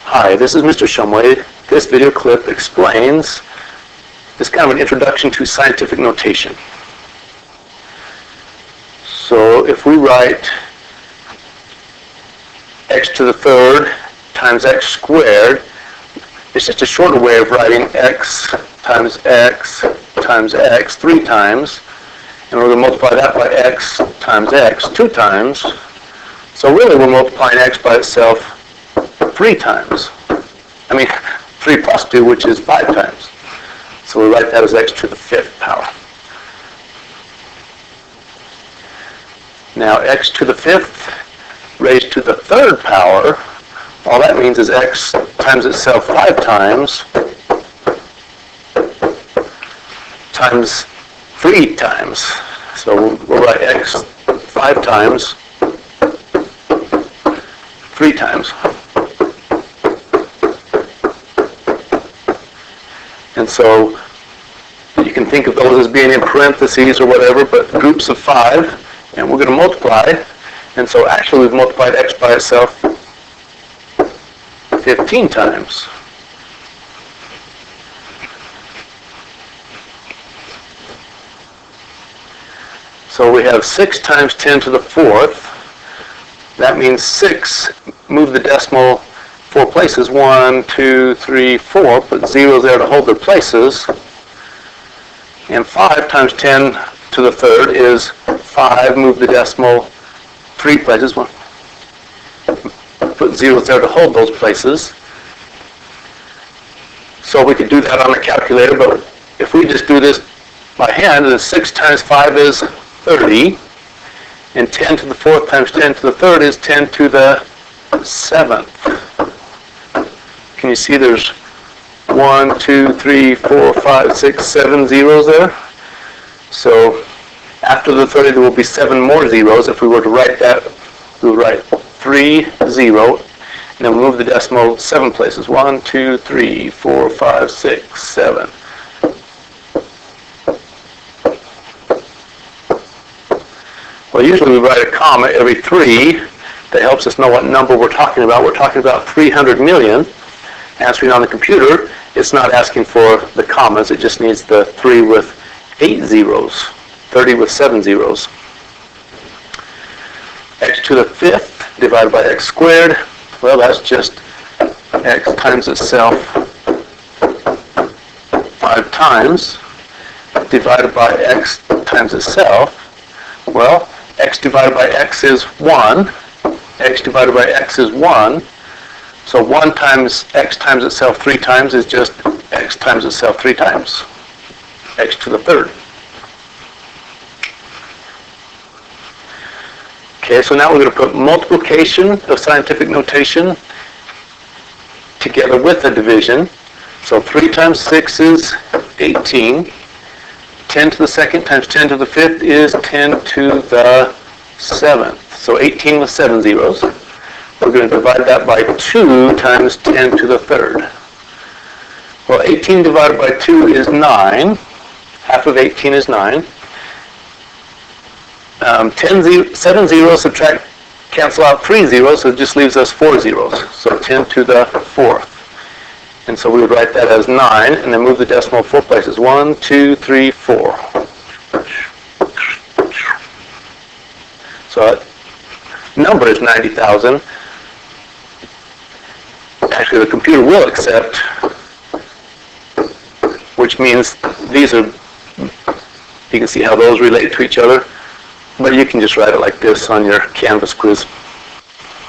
Hi, this is Mr. Shumway. This video clip explains this kind of an introduction to scientific notation. So if we write x to the third times x squared, it's just a shorter way of writing x times x times x 3 times, and we're going to multiply that by x times x 2 times. So really we're multiplying x by itself 3 times. 3 plus 2, which is 5 times. So we write that as x to the 5th power. Now x to the 5th raised to the 3rd power, all that means is x times itself 5 times times 3 times. So we'll write x 5 times 3 times. And so you can think of those as being in parentheses or whatever, but groups of 5, and we're going to multiply. And so actually we've multiplied x by itself 15 times. So we have 6 times 10 to the 4th. That means 6, move the decimal 4 places, 1, 2, 3, 4, put zeros there to hold their places. And 5 times 10 to the 3rd is 5, move the decimal 3 places, 1, put zeros there to hold those places. So we could do that on a calculator, but if we just do this by hand, then 6 times 5 is 30, and 10 to the 4th times 10 to the 3rd is 10 to the 7th. Can you see there's 1, 2, 3, 4, 5, 6, 7 zeros there? So after the 30 there will be 7 more zeros. If we were to write that, we would write 3, 0, and then we'll move the decimal 7 places. 1, 2, 3, 4, 5, 6, 7. Well, usually we write a comma every 3. That helps us know what number we're talking about. We're talking about 300 million. Answering on the computer, it's not asking for the commas. It just needs the 3 with 8 zeros, 30 with 7 zeros. X to the 5th divided by x squared. Well, that's just x times itself 5 times divided by x times itself. Well, x divided by x is 1. X divided by x is 1. So 1 times x times itself 3 times is just x times itself 3 times. X to the 3rd. Okay, so now we're going to put multiplication of scientific notation together with the division. So 3 times 6 is 18. 10 to the 2nd times 10 to the 5th is 10 to the 7th. So 18 with 7 zeros. We're going to divide that by 2 times 10 to the 3rd. Well, 18 divided by 2 is 9. Half of 18 is 9. 7 zeros cancel out 3 zeros, so it just leaves us 4 zeros. So 10 to the 4th. And so we would write that as 9, and then move the decimal 4 places. 1, 2, 3, 4. So that number is 90,000. Actually, the computer will accept, which means these are, you can see how those relate to each other, but you can just write it like this on your Canvas quiz.